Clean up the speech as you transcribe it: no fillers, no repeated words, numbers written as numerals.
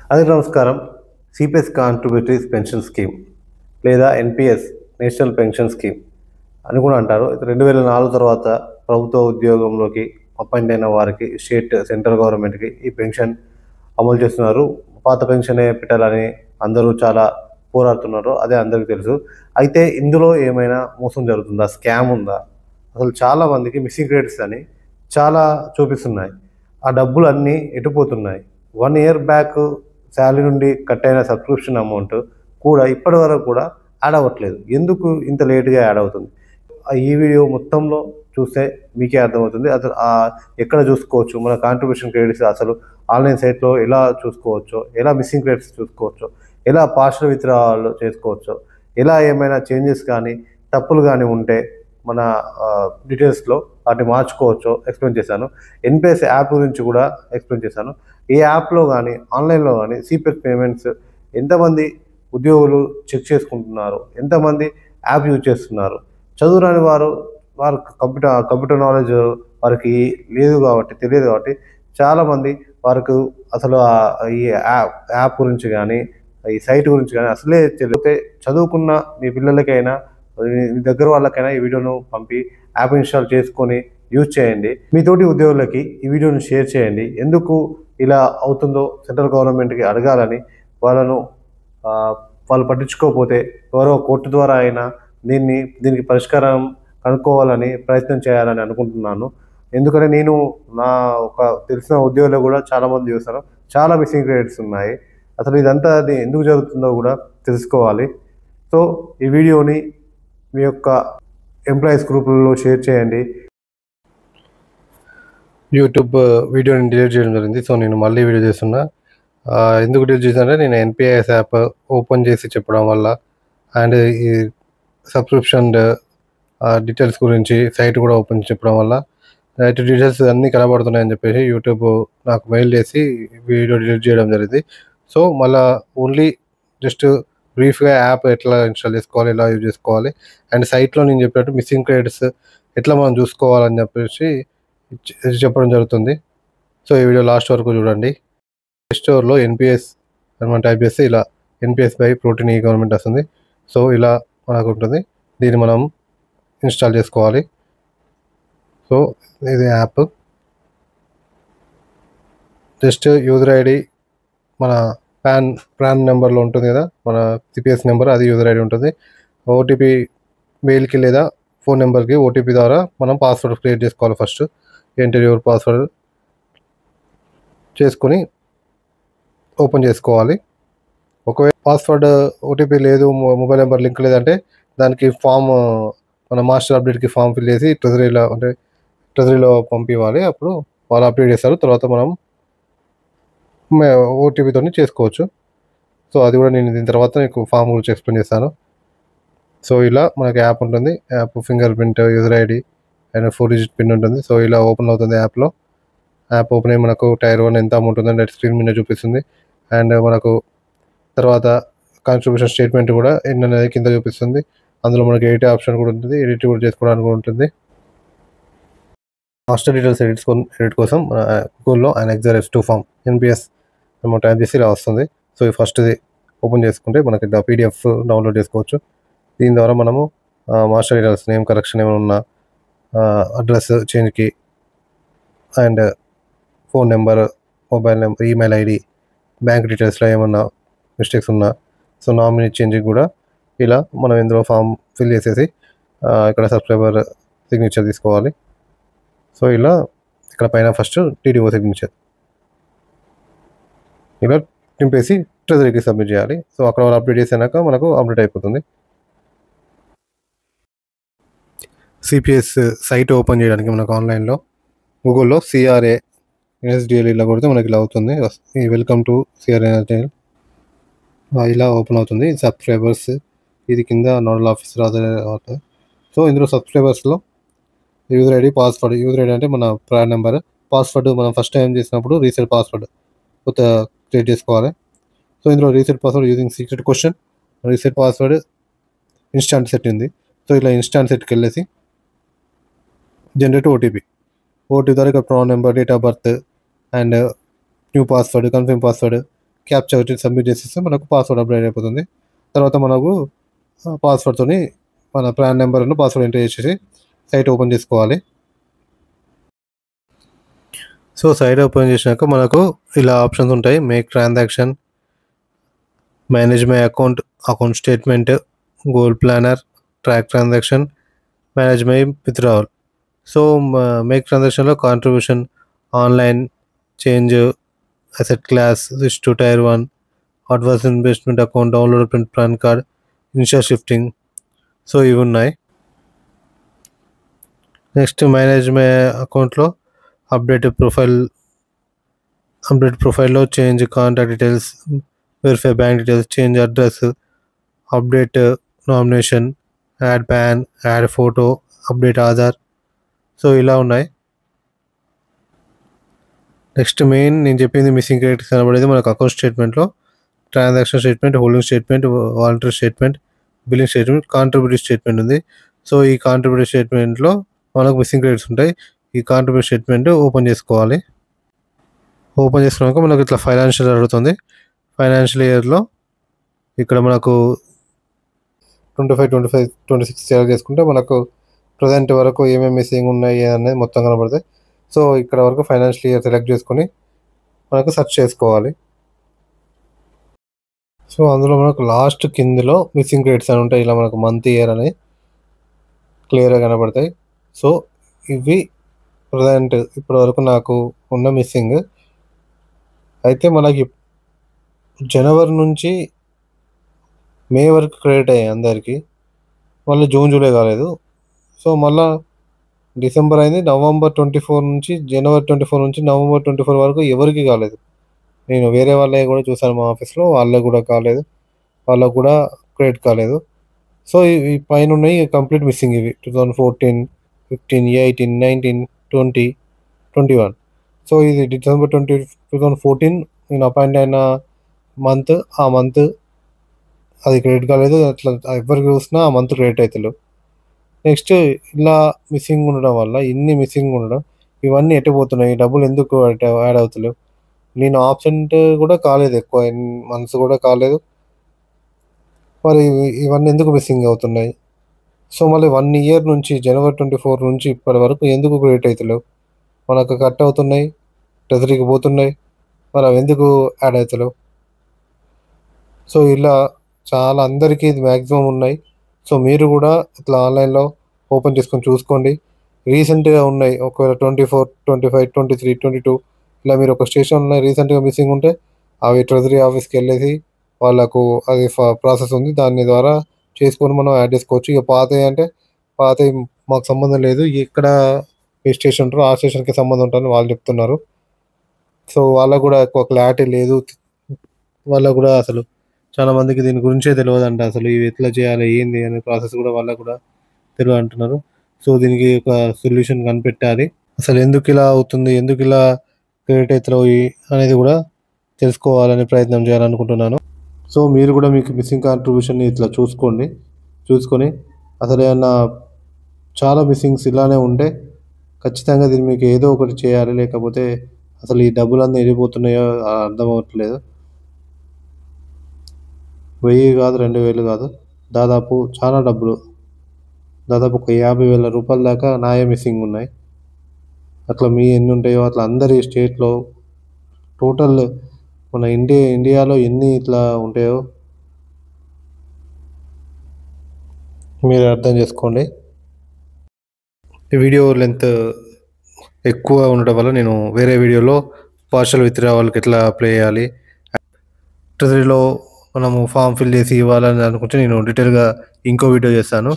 అందరికీ నమస్కారం. CPS కాంట్రిబ్యూటరీస్ pension scheme లేదా ఎన్పిఎస్ నేషనల్ పెన్షన్ స్కీమ్ అని కూడా అంటారు. 2004 తర్వాత ప్రభుత్వ ఉద్యోగంలోకి అపాయింట్ అయిన వారికి సెంట్రల్ గవర్నమెంట్కి ఈ పెన్షన్ అమలు చేస్తున్నారు. పాత పెన్షనే పెట్టాలని అందరూ చాలా పోరాడుతున్నారు, అదే అందరికీ తెలుసు. అయితే ఇందులో ఏమైనా మోసం జరుగుతుందా, స్కామ్ ఉందా? అసలు చాలామందికి మిస్సింగ్ క్రెడిట్స్ అని చాలా చూపిస్తున్నాయి. ఆ డబ్బులు అన్నీ ఎటుపోతున్నాయి? 1 ఇయర్ బ్యాక్ శాలరీ నుండి కట్ అయిన సబ్స్క్రిప్షన్ అమౌంట్ కూడా ఇప్పటి వరకు కూడా యాడ్ అవ్వట్లేదు. ఎందుకు ఇంత లేట్గా యాడ్ అవుతుంది? ఈ వీడియో మొత్తంలో చూస్తే మీకే అర్థమవుతుంది. అసలు ఎక్కడ చూసుకోవచ్చు మన కాంట్రిబ్యూషన్ క్రెడిట్స్, అసలు ఆన్లైన్ సైట్లో ఎలా చూసుకోవచ్చో, ఎలా మిస్సింగ్ క్రెడిట్స్ చూసుకోవచ్చో, ఎలా పార్షల్ విత్డ్రావల్ చేసుకోవచ్చో, ఎలా ఏమైనా చేంజెస్ కానీ తప్పులు కానీ ఉంటే మన డీటెయిల్స్లో వాటిని మార్చుకోవచ్చో ఎక్స్ప్లెయిన్ చేశాను. ఎన్పిఎస్ యాప్ గురించి కూడా ఎక్స్ప్లెయిన్ చేశాను. ఈ యాప్లో కానీ ఆన్లైన్లో కానీ సిపిఎస్ పేమెంట్స్ ఎంతమంది ఉద్యోగులు చెక్ చేసుకుంటున్నారు, ఎంతమంది యాప్ యూజ్ చేస్తున్నారు, చదువురాని వారు కంప్యూటర్ నాలెడ్జ్ వారికి లేదు కాబట్టి, తెలియదు కాబట్టి చాలామంది వారికి అసలు ఈ యాప్ గురించి కానీ ఈ సైట్ గురించి కానీ అసలే తెలియతే చదువుకున్న మీ పిల్లలకైనా మీ దగ్గర వాళ్ళకైనా ఈ వీడియోను పంపి యాప్ ఇన్స్టాల్ చేసుకొని యూజ్ చేయండి. మీతోటి ఉద్యోగులకి ఈ వీడియోను షేర్ చేయండి. ఎందుకు ఇలా అవుతుందో సెంట్రల్ గవర్నమెంట్కి అడగాలని, వాళ్ళు పట్టించుకోకపోతే ఎవరో కోర్టు ద్వారా అయినా దీనికి పరిష్కారం కనుక్కోవాలని ప్రయత్నం చేయాలని అనుకుంటున్నాను. ఎందుకంటే నేను నా ఒక తెలిసిన ఉద్యోగులు కూడా చాలామంది చూస్తాను, చాలా మిస్సింగ్ క్రెడిట్స్ ఉన్నాయి. అసలు ఇదంతా ఎందుకు జరుగుతుందో కూడా తెలుసుకోవాలి. సో ఈ వీడియోని మీ యొక్క ఎంప్లాయీస్ గ్రూపులలో షేర్ చేయండి. యూట్యూబ్ వీడియోని డిలీట్ చేయడం జరిగింది, సో నేను మళ్ళీ వీడియో చేస్తున్నా. ఎందుకు డిలీట్ చేశానంటే నేను ఎన్పిఎస్ యాప్ ఓపెన్ చేసి చెప్పడం వల్ల అండ్ ఈ సబ్స్క్రిప్షన్ డీటెయిల్స్ గురించి సైట్ కూడా ఓపెన్ చెప్పడం వల్ల రైట్ డీటెయిల్స్ అన్నీ కనబడుతున్నాయని చెప్పేసి యూట్యూబ్ నాకు మెయిల్ చేసి వీడియో డిలీట్ చేయడం జరిగింది. సో మళ్ళీ ఓన్లీ జస్ట్ బ్రీఫ్గా యాప్ ఎట్లా ఇన్స్టాల్ చేసుకోవాలి, ఎలా యూజ్ చేసుకోవాలి అండ్ సైట్లో నేను చెప్పినట్టు మిస్సింగ్ క్రెడిట్స్ ఎట్లా మనం చూసుకోవాలని చెప్పేసి చెప్పడం జరుగుతుంది. సో ఈ వీడియో లాస్ట్ వరకు చూడండి. ప్లే స్టోర్లో ఎన్పిఎస్ అని మనం టైప్ చేస్తే ఇలా ఎన్పిఎస్ బై ప్రోటీన్ ఈ గవర్నమెంట్ వస్తుంది. సో ఇలా మనకు ఉంటుంది, దీన్ని మనం ఇన్స్టాల్ చేసుకోవాలి. సో ఇది యాప్, జస్ట్ యూజర్ ఐడి మన పాన్ నెంబర్లో ఉంటుంది కదా, మన సిపిఎస్ నెంబర్, అది యూజర్ ఐడి ఉంటుంది. ఓటీపీ మెయిల్కి లేదా ఫోన్ నెంబర్కి ఓటీపీ ద్వారా మనం పాస్వర్డ్ క్రియేట్ చేసుకోవాలి. ఫస్ట్ ఎంటర్ యువర్ పాస్వర్డ్ చేసుకొని ఓపెన్ చేసుకోవాలి. ఒకవేళ పాస్వర్డ్ ఓటీపీ లేదు, మొబైల్ నెంబర్ లింక్ లేదంటే దానికి మన మాస్టర్ అప్డేట్కి ఫామ్ ఫిల్ చేసి ట్రెజరీలో పంపివ్వాలి. అప్పుడు వాళ్ళు అప్డేట్ చేస్తారు, తర్వాత మనం ఓటీపీతో చేసుకోవచ్చు. సో అది కూడా నేను దీని తర్వాత మీకు ఫామ్ గురించి ఎక్స్ప్లెయిన్ చేస్తాను. సో ఇలా మనకి యాప్ ఉంటుంది. App finger print, user ID and 4 digit pin ఉంటుంది. సో ఇలా ఓపెన్ అవుతుంది. యాప్ ఓపెన్ అయ్యి మనకు టైర్ 1 ఎంత అమౌంట్ ఉందని నెట్ స్క్రీన్ మీద చూపిస్తుంది. అండ్ మనకు తర్వాత కాంట్రిబ్యూషన్ స్టేట్మెంట్ కూడా ఎన్ననేది కింద చూపిస్తుంది. అందులో మనకి ఎడిట్ ఆప్షన్ కూడా ఉంటుంది, ఎడిట్ కూడా చేసుకోవడానికి కూడా ఉంటుంది. మాస్టర్ డీటెయిల్స్ ఎడిట్ కోసం గూగుల్లో అనెక్సర్ S2 ఫామ్ ఎన్పిఎస్ మనం టైప్ చేసి ఇలా వస్తుంది. సో ఈ ఫస్ట్ది ఓపెన్ చేసుకుంటే మనకి పీడిఎఫ్ డౌన్లోడ్ చేసుకోవచ్చు. దీని ద్వారా మనము మాస్టర్ డీటెయిల్స్, నేమ్ కరెక్షన్ ఏమైనా ఉన్నా, అడ్రస్ చేంజ్కి and phone number, mobile number, email ID, bank డీటెయిల్స్లో ఏమన్నా మిస్టేక్స్ ఉన్నా, సో నామినీ చేంజ్కి కూడా ఇలా మనం ఇందులో ఫామ్ ఫిల్ చేసేసి ఇక్కడ సబ్స్క్రైబర్ సిగ్నేచర్ తీసుకోవాలి. సో ఇలా ఇక్కడ పైన ఫస్ట్ టీడీఓ సిగ్నేచర్ ఇలా నింపేసి ట్రెజరీకి సబ్మిట్ చేయాలి. సో అక్కడ వాళ్ళు అప్డేట్ చేసాక మనకు అప్డేట్ అయిపోతుంది. సిపిఎస్ సైట్ ఓపెన్ చేయడానికి మనకు ఆన్లైన్లో గూగుల్లో CRA NSDL ఇలా కొడితే మనకి ఇలా అవుతుంది. వెల్కమ్ టు CRA NSDL ఇలా ఓపెన్ అవుతుంది. సబ్స్క్రైబర్స్ ఇది కింద నోడల్ ఆఫీసర్ అవుతుంది. సో ఇందులో సబ్స్క్రైబర్స్లో user ID, password. User ID అంటే మన ప్రాన్ నెంబర్, పాస్వర్డ్ మనం ఫస్ట్ టైం చేసినప్పుడు రీసెట్ పాస్వర్డ్ కొత్త క్రియేట్ చేసుకోవాలి. సో ఇందులో reset password using secret question, reset password, instant set ఉంది. సో ఇలా ఇన్స్టాంట్ సెట్కి వెళ్ళేసి జనరేట్ ఓటీపీ ద్వారా ఇక్కడ PRAN number, date of birth and new password, confirm password capture వచ్చి సబ్మిట్ చేసేస్తే మనకు పాస్వర్డ్ అప్డేట్ అయిపోతుంది. తర్వాత మనకు పాస్వర్డ్తోని మన ప్రాన్ నెంబర్ను పాస్వర్డ్ ఎంటర్ చేసేసి సైట్ ఓపెన్ చేసుకోవాలి. సో సైట్ ఓపెన్ చేసినాక మనకు ఇలా ఆప్షన్స్ ఉంటాయి. Make transaction, manage my account, account statement, goal planner, track transaction, manage my withdrawal. So make ట్రాన్సాక్షన్లో contribution, online, change, asset class, switch to tier 1, advance investment account, download print PAN card, ఇన్షియర్ shifting. So ఇవి ఉన్నాయి. Next manage my అకౌంట్లో update ప్రొఫైల్లో change contact details, verify bank details, change address, update nomination, add pan, add photo, update Aadhaar. So ఇలా ఉన్నాయి. Next main నేను చెప్పింది missing credits కనబడేది మనకు అకౌంట్ స్టేట్మెంట్లో transaction statement, holding statement, voluntary statement, billing statement, contributive statement ఉంది. So ఈ contributive స్టేట్మెంట్లో మనకు మిస్సింగ్ క్రెడిట్స్ ఉంటాయి. ఈ కాంట్రిబ్యూటివ్ స్టేట్మెంట్ ఓపెన్ చేసుకోవాలి. ఓపెన్ చేసుకున్నాక మనకు ఇట్లా ఫైనాన్షియల్ అడుగుతుంది. ఫైనాన్షియల్ ఇయర్లో ఇక్కడ మనకు 25, 25, 26 సెలెక్ట్ చేసుకుంటే మనకు ప్రజెంట్ వరకు ఏమేమి మిస్సింగ్ ఉన్నాయి అనేది మొత్తం కనబడతాయి. సో ఇక్కడ వరకు ఫైనాన్షియల్ ఇయర్ సెలెక్ట్ చేసుకొని మనకు సెర్చ్ చేసుకోవాలి. సో అందులో మనకు లాస్ట్ కిందలో మిస్సింగ్ క్రెడిట్స్ అని ఉంటాయి. ఇలా మనకు మంత్, ఇయర్ అని క్లియర్గా కనబడతాయి. సో ఇవి ప్రజెంట్ ఇప్పటి వరకు నాకు ఉన్న మిస్సింగ్. అయితే మనకి జనవరి నుంచి మే వరకు క్రెడిట్ అయ్యాయి అందరికీ, మళ్ళీ జూన్, జూలై కాలేదు. సో మళ్ళీ డిసెంబర్ అయింది. నవంబర్ 24 నుంచి జనవరి 24 నుంచి నవంబర్ 24 వరకు ఎవరికి కాలేదు. నేను వేరే వాళ్ళవి కూడా చూసాను మా ఆఫీస్లో, వాళ్ళకి కూడా కాలేదు, వాళ్ళకు కూడా క్రెడిట్ కాలేదు. సో ఈ పైన ఉన్నాయి కంప్లీట్ మిస్సింగ్. ఇవి 2014, 15, 18, 19, 20, 21. సో ఇది డిసెంబర్ 2014 నేను అపాయింట్ అయిన మంత్. ఆ మంత్ అది క్రెడిట్ కాలేదు. అట్లా ఎవరికి చూసినా ఆ మంత్ క్రెడిట్ అవుతలేవు. నెక్స్ట్ ఇలా మిస్సింగ్ ఉండడం వల్ల, ఇన్ని మిస్సింగ్ ఉండడం, ఇవన్నీ ఎట్టిపోతున్నాయి, డబ్బులు ఎందుకు యాడ్ అవుతలేవు? నేను ఆబ్సెంట్ కూడా కాలేదు, ఎక్కువ మంత్స్ కూడా కాలేదు. మరి ఇవన్నీ ఎందుకు మిస్సింగ్ అవుతున్నాయి? సో మళ్ళీ 1 ఇయర్ నుంచి జనవరి 24 నుంచి ఇప్పటి వరకు ఎందుకు క్రెడిట్ అవుతలేవు? మనకు కట్ అవుతున్నాయి, ట్రెజరీకి పోతున్నాయి, మరి అవి ఎందుకు యాడ్ అవుతలేవు? సో ఇలా చాలా అందరికీ ఇది మ్యాక్సిమం ఉన్నాయి. సో మీరు కూడా ఇట్లా ఆన్లైన్లో ఓపెన్ చేసుకొని చూసుకోండి. రీసెంట్గా ఉన్నాయి, ఒకవేళ 24, 25, 23, 22 ఇలా మీరు ఒక స్టేషన్లో రీసెంట్గా మిస్సింగ్ ఉంటే అవి ట్రెజరీ ఆఫీస్కి వెళ్ళేసి వాళ్ళకు అది ప్రాసెస్ ఉంది, దాని ద్వారా చేసుకొని మనం యాడ్ చేసుకోవచ్చు. ఇక పాతవి అంటే పాతవి మాకు సంబంధం లేదు, ఎక్కడ ఏ స్టేషన్ ఉంటారో ఆ స్టేషన్కి సంబంధం ఉంటుందని వాళ్ళు చెప్తున్నారు. సో వాళ్ళకు కూడా ఎక్కువ క్లారిటీ లేదు. వాళ్ళకు కూడా అసలు చాలా మందికి దీని గురించే తెలియదంట, అసలు ఇవి ఎట్లా చేయాలి, ఏంది అనే ప్రాసెస్ కూడా వాళ్ళకు కూడా తెలియదు అంటున్నారు. సో దీనికి ఒక సొల్యూషన్ కనిపెట్టాలి. అసలు ఎందుకు ఇలా అవుతుంది, ఎందుకు ఇలా క్రెడిట్ అవుతాయి అనేది కూడా తెలుసుకోవాలని ప్రయత్నం చేయాలనుకుంటున్నాను. సో మీరు కూడా మీకు మిస్సింగ్ కాంట్రిబ్యూషన్ని ఇట్లా చూసుకొని అసలు ఏమన్నా చాలా మిస్సింగ్స్ ఇలానే ఉంటే ఖచ్చితంగా దీన్ని మీకు ఏదో ఒకటి చేయాలి, లేకపోతే అసలు ఈ డబ్బులన్నీ వెళ్ళిపోతున్నాయో అర్థం అవ్వట్లేదు. 1000 కాదు, 2000 కాదు, దాదాపు చాలా డబ్బులు, దాదాపు ఒక 50,000 రూపాయల దాకా నాయే మిస్సింగ్ ఉన్నాయి. అట్లా మీ ఎన్ని ఉంటాయో అట్లా అందరి స్టేట్లో టోటల్ మన ఇండియాలో ఎన్ని ఇట్లా ఉంటాయో మీరు అర్థం చేసుకోండి. ఈ వీడియో లెంత్ ఎక్కువ ఉండడం వల్ల నేను వేరే వీడియోలో పార్షల్ విత్డ్రావల్కి ఎట్లా అప్లై చేయాలి, ట్రెజరీలో మనము ఫామ్ ఫిల్ చేసి ఇవ్వాలని అనుకుంటే నేను డీటెయిల్గా ఇంకో వీడియో చేస్తాను.